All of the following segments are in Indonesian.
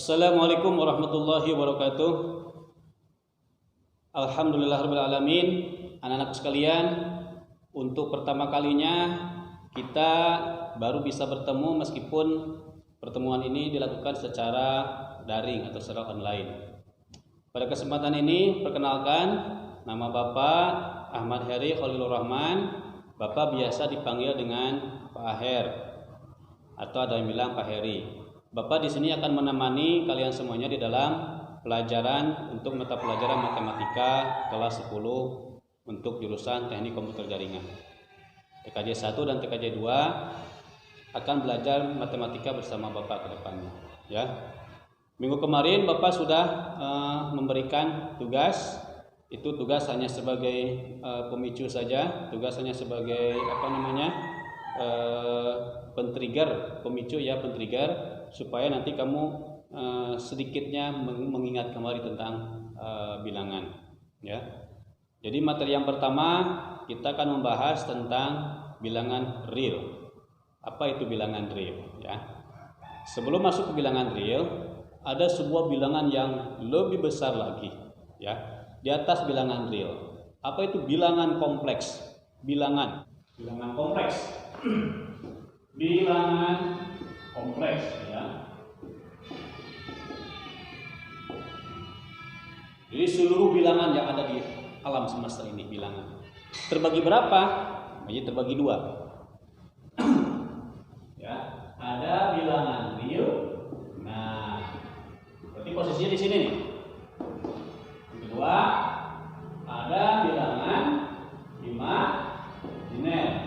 Assalamualaikum warahmatullahi wabarakatuh. Alhamdulillahirabbil alamin. Anak-anak sekalian, untuk pertama kalinya kita baru bisa bertemu meskipun pertemuan ini dilakukan secara daring atau secara online. Pada kesempatan ini perkenalkan, nama Bapak Ahmad Heri Khalilur Rahman. Bapak biasa dipanggil dengan Pak Aher atau ada yang bilang Pak Heri. Bapak di sini akan menemani kalian semuanya di dalam pelajaran untuk mata pelajaran matematika kelas 10 untuk jurusan Teknik Komputer Jaringan. TKJ 1 dan TKJ 2 akan belajar matematika bersama Bapak ke depannya, ya. Minggu kemarin Bapak sudah memberikan tugas. Itu tugas hanya sebagai pemicu saja, tugas hanya sebagai pentrigger, pemicu ya, pentrigger, supaya nanti kamu sedikitnya mengingat kembali tentang bilangan, ya. Jadi materi yang pertama kita akan membahas tentang bilangan real. Apa itu bilangan real, ya? Sebelum masuk ke bilangan real, ada sebuah bilangan yang lebih besar lagi, ya, di atas bilangan real. Apa itu bilangan kompleks? Bilangan kompleks. Bilangan kompleks, ya. Jadi seluruh bilangan yang ada di alam semesta ini bilangan. Terbagi berapa? Jadi terbagi dua. Ya, ada bilangan real. Nah, berarti posisinya di sini nih. Yang kedua, ada bilangan imajiner.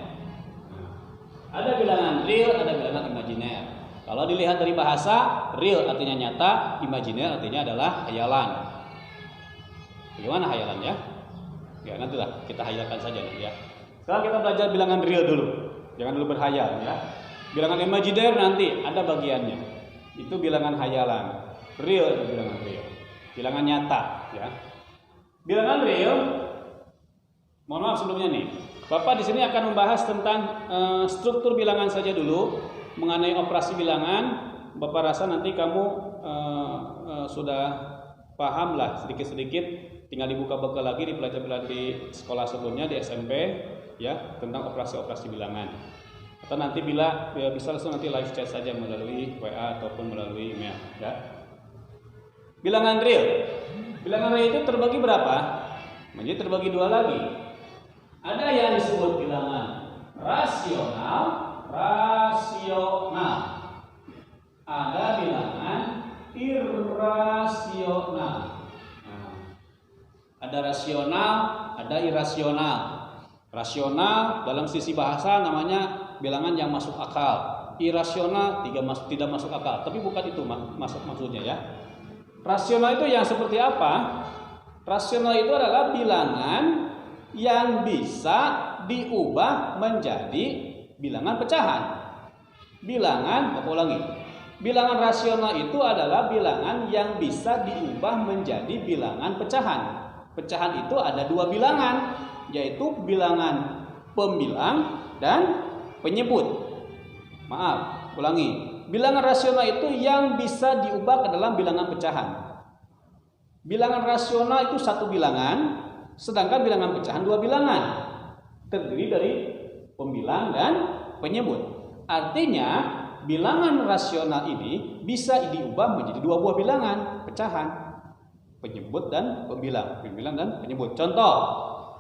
Ada bilangan real, ada bilangan imajiner. Kalau dilihat dari bahasa, real artinya nyata, imajiner artinya adalah hayalan. Bagaimana hayalan, ya? Ya, nantilah kita hayalkan saja, ya. Sekarang kita belajar bilangan real dulu. Jangan dulu berhayal, ya. Bilangan imajiner nanti ada bagiannya. Itu bilangan hayalan. Real itu bilangan real. Bilangan nyata, ya. Bilangan real, mohon maaf sebelumnya nih. Bapak di sini akan membahas tentang struktur bilangan saja dulu, mengenai operasi bilangan. Bapak rasa nanti kamu sudah paham lah sedikit-sedikit. Tinggal dibuka-buka lagi di pelajaran di sekolah sebelumnya di SMP, ya, tentang operasi-operasi bilangan. Atau nanti bila ya, bisa langsung nanti live chat saja melalui WA ataupun melalui email, ya. Bilangan real. Bilangan real itu terbagi berapa? Menjadi terbagi dua lagi. Ada yang disebut bilangan rasional. Ada bilangan irasional. Nah, ada rasional, ada irasional. Rasional dalam sisi bahasa namanya bilangan yang masuk akal. Irasional tidak masuk akal. Tapi bukan itu maksudnya, ya. Rasional itu yang seperti apa? Rasional itu adalah bilangan yang bisa diubah menjadi bilangan pecahan. Bilangan rasional itu adalah bilangan yang bisa diubah menjadi bilangan pecahan. Pecahan itu ada dua bilangan, yaitu bilangan pembilang dan penyebut. Maaf, ulangi. Bilangan rasional itu yang bisa diubah ke dalam bilangan pecahan. Bilangan rasional itu satu bilangan, sedangkan bilangan pecahan dua bilangan, terdiri dari pembilang dan penyebut. Artinya bilangan rasional ini bisa diubah menjadi dua buah bilangan pecahan, penyebut dan pembilang dan penyebut. Contoh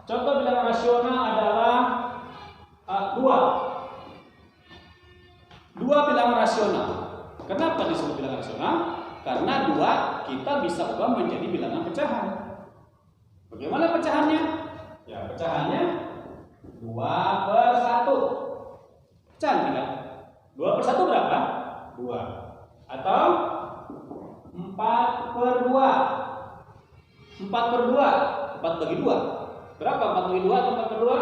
bilangan rasional adalah dua bilangan rasional. Kenapa disebut bilangan rasional? Karena dua kita bisa ubah menjadi bilangan pecahan. Bagaimana pecahannya? Ya, pecahannya 2/1. Pecahan tidak? 2/1 berapa? 2. Atau 4/2. 4/2. 4 bagi 2. Berapa 4 bagi 2 atau 4/2?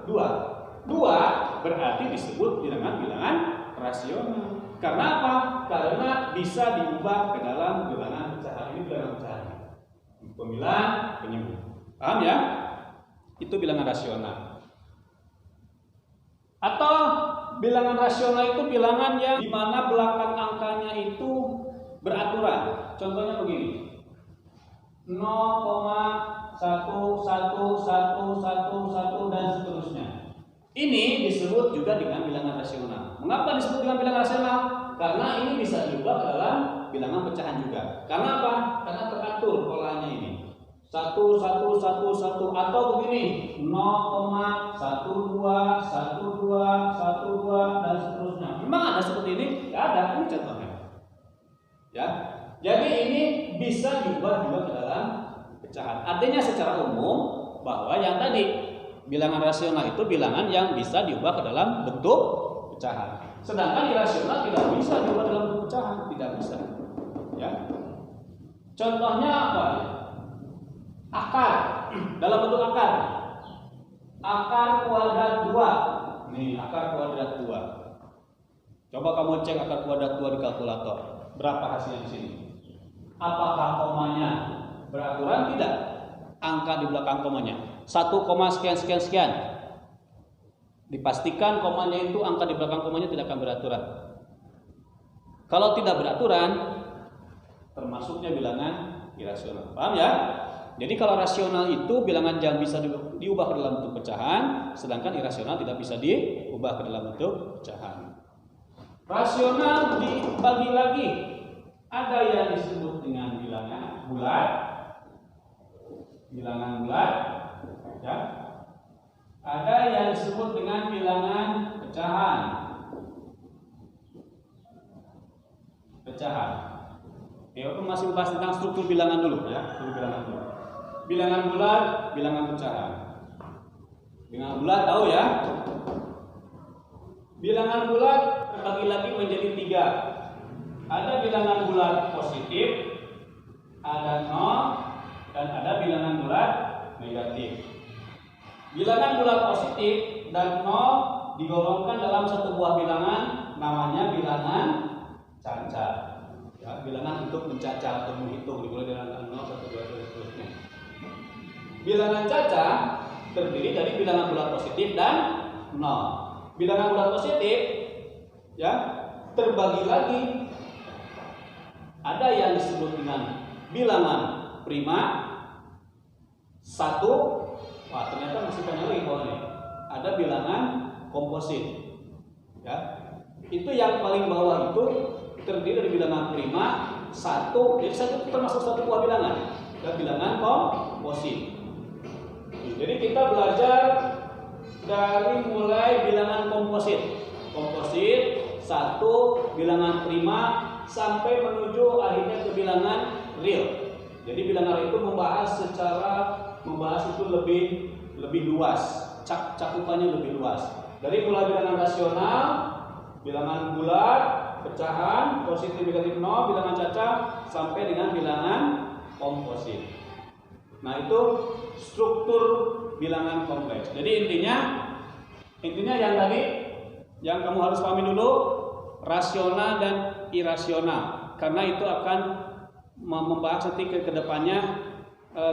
2. 2 berarti disebut bilangan rasional. Karena apa? Karena bisa diubah ke dalam bilangan pecahan. Ini bilangan pecahan. Pembilang, penyebut. Paham, ya? Itu bilangan rasional. Atau bilangan rasional itu bilangan yang di mana belakang angkanya itu beraturan. Contohnya begini. 0,11111 dan seterusnya. Ini disebut juga dengan bilangan rasional. Mengapa disebut dengan bilangan rasional? Karena ini bisa diubah dalam bilangan pecahan juga. Karena apa? Karena teratur polanya ini. 1111 atau begini 0,121212 dan seterusnya. Memang ada seperti ini? Tidak ada. Ini contohnya. Ya. Jadi ini bisa diubah juga ke dalam pecahan. Artinya secara umum bahwa yang tadi bilangan rasional itu bilangan yang bisa diubah ke dalam bentuk pecahan. Sedangkan irasional tidak bisa diubah dalam bentuk pecahan, tidak bisa. Ya. Contohnya apa? Akar dalam bentuk akar. Akar kuadrat 2. Nih, akar kuadrat 2. Coba kamu cek akar kuadrat 2 di kalkulator. Berapa hasilnya di sini? Apakah komanya beraturan? Tidak. Angka di belakang komanya 1, sekian sekian sekian. Dipastikan komanya itu angka di belakang komanya tidak akan beraturan. Kalau tidak beraturan, termasuknya bilangan irasional. Paham ya? Jadi kalau rasional itu bilangan yang bisa diubah ke dalam bentuk pecahan, sedangkan irasional tidak bisa diubah ke dalam bentuk pecahan. Rasional dibagi lagi. Ada yang disebut dengan bilangan bulat, ya. Ada yang disebut dengan bilangan pecahan. Oke, masih membahas tentang struktur bilangan dulu, ya. Bilangan bulat, bilangan pecahan. Bilangan bulat tahu ya? Bilangan bulat terbagi lagi menjadi 3. Ada bilangan bulat positif, ada 0, dan ada bilangan bulat negatif. Bilangan bulat positif dan 0 digolongkan dalam satu buah bilangan, namanya bilangan cacat. Ya, bilangan untuk mencacat atau menghitung, dimulai dengan 0, 1, 2, 3, dan seterusnya. Bilangan cacat terdiri dari bilangan bulat positif dan 0. Bilangan bulat positif ya terbagi lagi. Ada yang disebut dengan bilangan prima 1. Wah, ternyata masih banyak lagi bawahnya. Ada bilangan komposit. Ya. Itu yang paling bawah itu terdiri dari bilangan prima 1. Jadi 1 itu termasuk satu buah bilangan. Dan bilangan komposit. Jadi kita belajar dari mulai bilangan komposit 1, bilangan prima sampai menuju akhirnya ke bilangan real. Jadi bilangan real itu membahas itu lebih luas, cakupannya lebih luas. Dari mulai bilangan rasional, bilangan bulat, pecahan, positif negatif 0, bilangan cacat sampai dengan bilangan komposit. Nah, itu struktur bilangan kompleks. Jadi intinya yang tadi yang kamu harus pahami dulu, rasional dan irasional. Karena itu akan membahas nanti ke depannya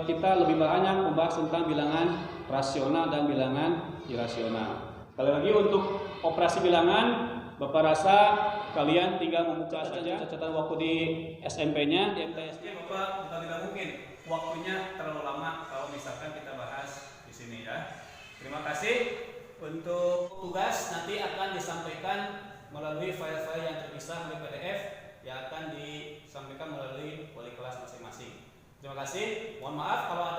kita lebih banyak membahas tentang bilangan rasional dan bilangan irasional. Kali lagi untuk operasi bilangan, Bapak rasa kalian tinggal membuka saja catatan waktu di SMP-nya, di MTS-nya. Bapak tidak mungkin waktunya terlalu lama kalau misalkan kita bahas di sini ya. Terima kasih. Untuk tugas nanti akan disampaikan melalui file-file yang terpisah oleh PDF yang akan disampaikan melalui wali kelas masing-masing. Terima kasih. Mohon maaf kalau ada